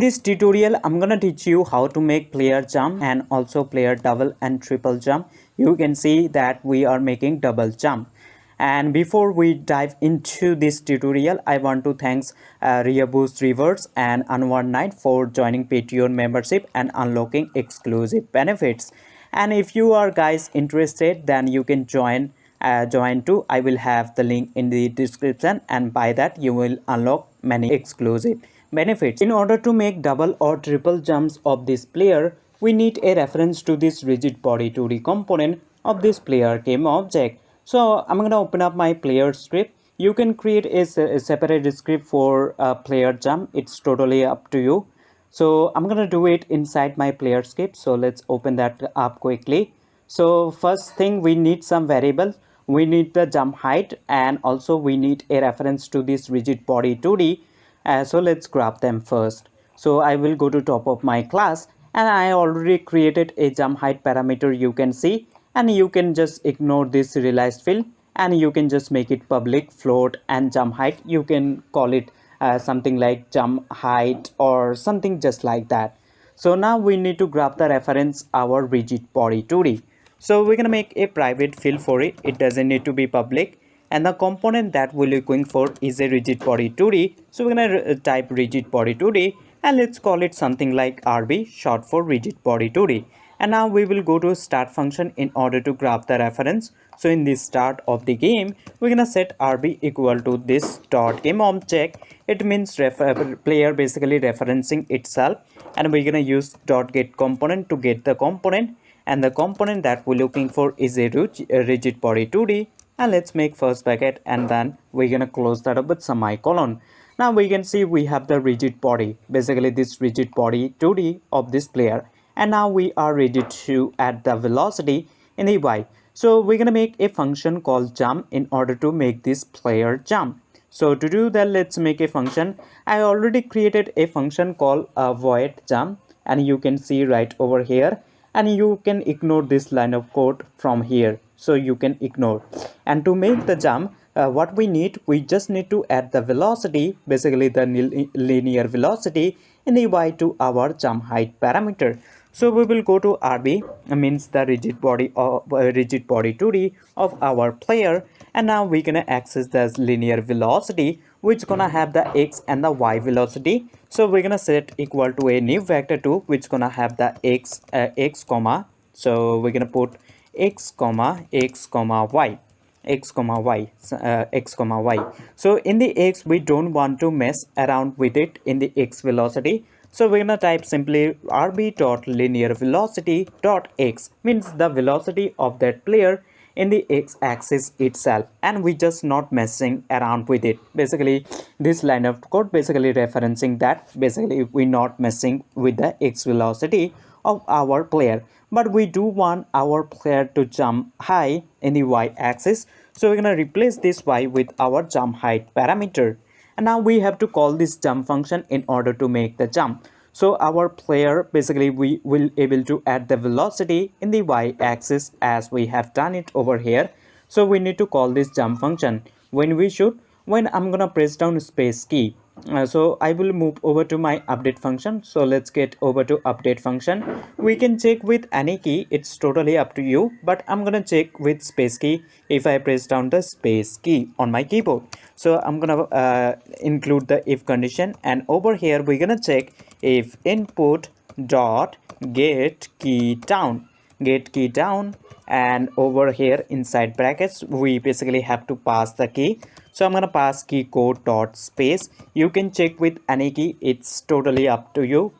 this tutorial, I'm gonna teach you how to make player jump and also player double and triple jump. You can see that we are making double jump. And before we dive into this tutorial, I want to thanks Riabuz Reverse and Anwar Knight for joining Patreon membership and unlocking exclusive benefits. And if you are guys interested, then you can join too. I will have the link in the description, and by that you will unlock many exclusive benefits. In order to make double or triple jumps of this player, we need a reference to this rigid body 2D component of this player game object. So I'm gonna open up my player script. You can create a separate script for player jump. It's totally up to you. So I'm gonna do it inside my player script. So let's open that up quickly. So first thing, we need some variables. We need the jump height, and also we need a reference to this rigid body 2D. So let's grab them first. So I will go to top of my class, and I already created a jump height parameter, you can see, and you can just ignore this realized field, and you can just make it public float. And jump height, you can call it something like jump height or something just like that. So now we need to grab the reference our rigid body 2D. So we're gonna make a private field for it. It doesn't need to be public, and the component that we're looking for is a rigid body 2D. So we're gonna type rigid body 2D, and let's call it something like RB, short for rigid body 2D. And now we will go to start function in order to grab the reference. So in the start of the game, we're gonna set RB equal to this dot game object. It means player basically referencing itself, and we're gonna use dot get component to get the component, and the component that we're looking for is a rigid body 2D. And let's make first bracket, and then we're gonna close that up with semicolon. Now we can see we have the rigid body, basically this rigid body 2D of this player. And now we are ready to add the velocity in the y. So we're gonna make a function called jump in order to make this player jump. So to do that, let's make a function. I already created a function called void jump, and you can see right over here, and you can ignore this line of code from here. So you can ignore. And to make the jump, what we just need to add the velocity, basically the linear velocity in the y to our jump height parameter. So we will go to RB, means the rigid body 2D of our player, and now we're gonna access the linear velocity, which gonna have the x and the y velocity. So we're gonna set equal to a new vector 2, which gonna have the x comma. So we're gonna put x comma y, x comma y. So in the x, we don't want to mess around with it in the x velocity. So we're gonna type simply rb dot linear velocity dot x, means the velocity of that player in the x axis itself, and we just not messing around with it. Basically this line of code basically referencing that basically we're not messing with the x velocity of our player, but we do want our player to jump high in the y axis. So we're gonna replace this y with our jump height parameter, and now we have to call this jump function in order to make the jump. So our player, basically we will able to add the velocity in the y axis as we have done it over here. So we need to call this jump function. When I'm gonna press down space key, so I will move over to my update function. So let's get over to update function. We can check with any key, it's totally up to you, but I'm gonna check with space key if I press down the space key on my keyboard. So I'm gonna include the if condition, and over here we're gonna check if input dot get key down, and over here inside brackets we basically have to pass the key. So I'm gonna pass key code dot space. You can check with any key, it's totally up to you.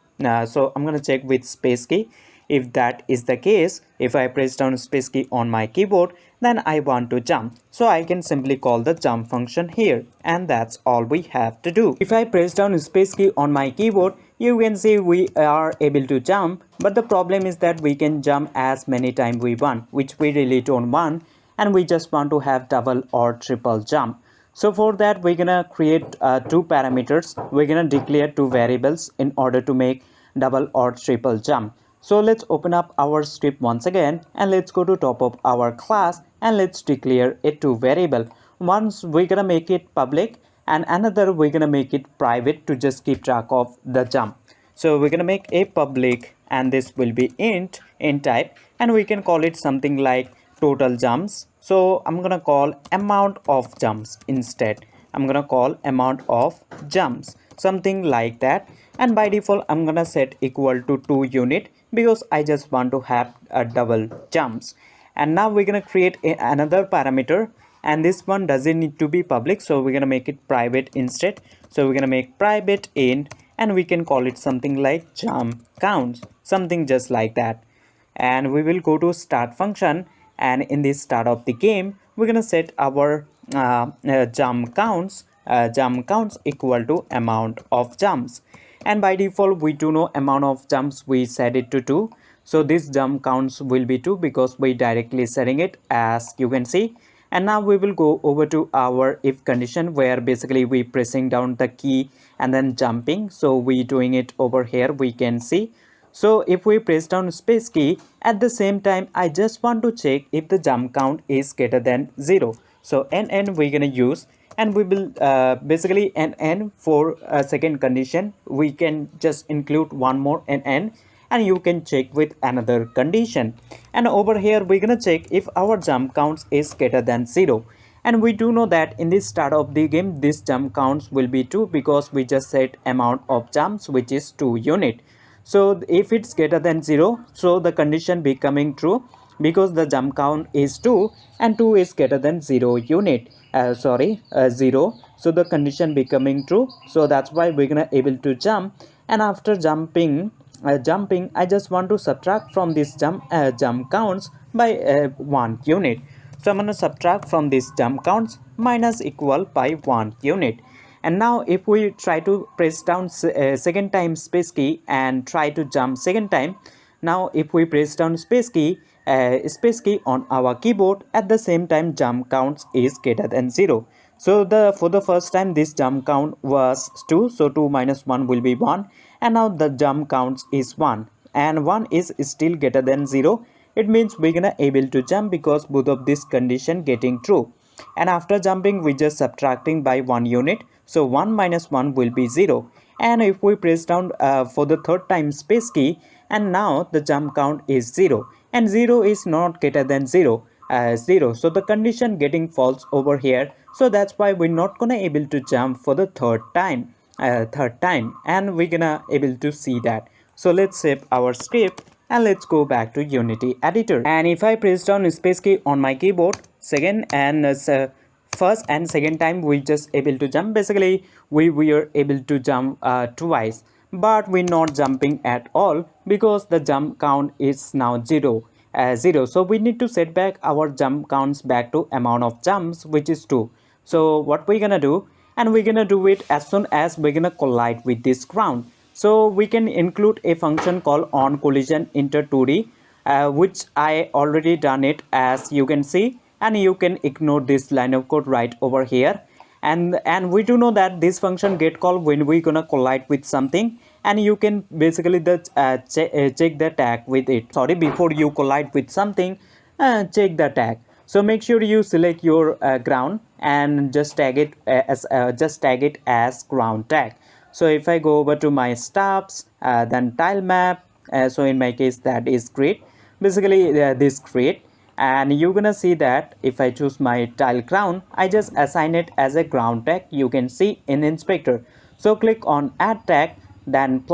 So I'm gonna check with space key. If that is the case, if I press down space key on my keyboard, then I want to jump. So I can simply call the jump function here, and that's all we have to do. If I press down space key on my keyboard, you can see we are able to jump, but the problem is that we can jump as many times we want, which we really don't want, and we just want to have double or triple jump. So for that, we're gonna create two parameters. We're gonna declare two variables in order to make double or triple jump. So let's open up our script once again, and let's go to top of our class, and let's declare a two variable. Once we're gonna make it public, and another we're gonna make it private to just keep track of the jump. So we're gonna make a public, and this will be int type, and we can call it something like total jumps. So I'm gonna call amount of jumps instead. I'm gonna call amount of jumps, something like that. And by default I'm gonna set equal to 2 unit because I just want to have a double jumps. And now we're gonna create another parameter, and this one doesn't need to be public, so we're gonna make it private instead. So we're gonna make private int, and we can call it something like jump counts, something just like that. And we will go to start function, and in the start of the game we're gonna set our jump counts equal to amount of jumps. And by default we do know amount of jumps, we set it to 2. So this jump counts will be 2 because we directly setting it, as you can see. And now we will go over to our if condition, where basically we pressing down the key and then jumping. So we doing it over here, we can see. So if we press down space key at the same time, I just want to check if the jump count is greater than 0. So nn we're gonna use, and we will basically nn for a second condition. We can just include one more nn, and you can check with another condition. And over here we're gonna check if our jump counts is greater than 0. And we do know that in the start of the game this jump counts will be 2 because we just set amount of jumps, which is 2 unit. So if it's greater than 0, so the condition becoming true because the jump count is 2 and 2 is greater than 0 unit. 0. So the condition becoming true. So that's why we're gonna able to jump. And after jumping, I just want to subtract from this jump counts by 1 unit. So I'm going to subtract from this jump counts minus equal by 1 unit. And now if we try to press down second time space key and try to jump second time, now if we press down space key on our keyboard, at the same time jump counts is greater than 0. So for the first time this jump count was 2, so 2 minus 1 will be 1, and now the jump counts is 1, and 1 is still greater than 0. It means we're gonna able to jump because both of this condition getting true. And after jumping we just subtracting by 1 unit, so 1 minus 1 will be 0. And if we press down for the third time space key, and now the jump count is 0, and 0 is not greater than 0. 0, so the condition getting false over here. So that's why we're not gonna able to jump for the third time, and we're gonna able to see that. So let's save our script and let's go back to Unity editor. And if I press down space key on my keyboard second and first and second time, we just able to jump. Basically we are able to jump twice, but we're not jumping at all because the jump count is now 0. So we need to set back our jump counts back to amount of jumps, which is 2. So what we're gonna do, and we're gonna do it as soon as we're gonna collide with this ground. So we can include a function called on collision inter 2D, which I already done it, as you can see, and you can ignore this line of code right over here. And we do know that this function get called when we're gonna collide with something, and you can basically check the tag with it. Before you collide with something, check the tag. So make sure you select your ground and just tag it as ground tag. So if I go over to my stops, then tile map, so in my case that is grid, basically this grid. And you're gonna see that if I choose my tile ground, I just assign it as a ground tag, you can see in inspector. So click on add tag, then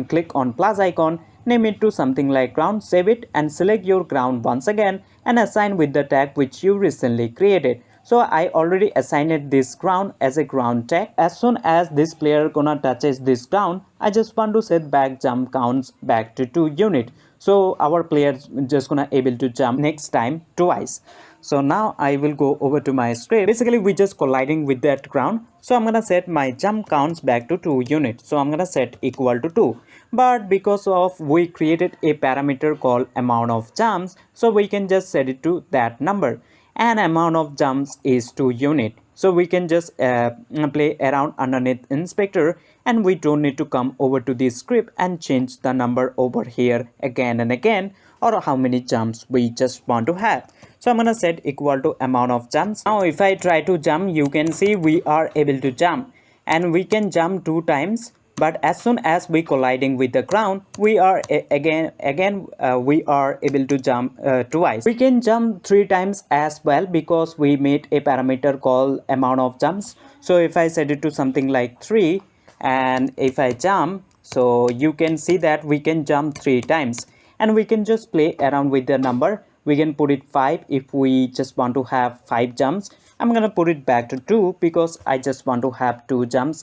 click on plus icon, name it to something like ground, save it, and select your ground once again and assign with the tag which you recently created. So I already assigned this ground as a ground tag. As soon as this player gonna touches this ground, I just want to set back jump counts back to 2 unit. So our player just gonna able to jump next time twice. So now I will go over to my script. Basically we just colliding with that ground. So I'm gonna set my jump counts back to 2 units. So I'm gonna set equal to 2. But because of we created a parameter called amount of jumps, so we can just set it to that number. And amount of jumps is 2 unit. So we can just play around underneath inspector, and we don't need to come over to this script and change the number over here again and again, or how many jumps we just want to have. So I'm gonna set equal to amount of jumps. Now if I try to jump, you can see we are able to jump, and we can jump 2 times, but as soon as we colliding with the ground, we are we are able to jump twice. We can jump 3 times as well, because we made a parameter called amount of jumps. So if I set it to something like 3, and if I jump, so you can see that we can jump 3 times, and we can just play around with the number. We can put it 5 if we just want to have 5 jumps. I'm gonna put it back to 2 because I just want to have 2 jumps